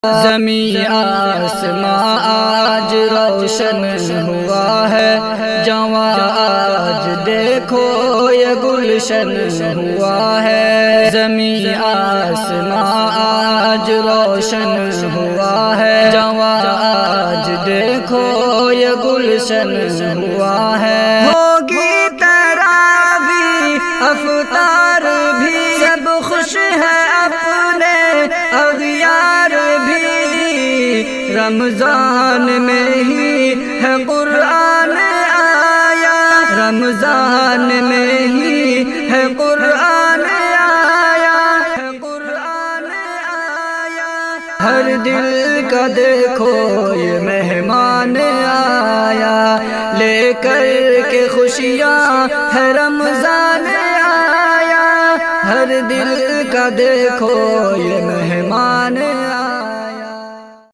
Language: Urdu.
زمین آسماں آج روشن ہوا ہے، جواں آج دیکھو یہ گلشن ہوا ہے۔ زمین آسماں آج روشن ہوا ہے، جواں آج دیکھو یہ گلشن ہوا ہے۔ ہوگی تراویح افطار بھی، سب خوش ہے اپنے اغیار بھی، رمضان میں ہی ہے قرآن آیا، رمضان میں ہی ہے قرآن آیا، قرآن آیا۔ ہر دل کا دیکھو یہ مہمان آیا، لے کر کے خوشیاں ہے رمضان آیا، ہر دل کا دیکھو یہ مہمان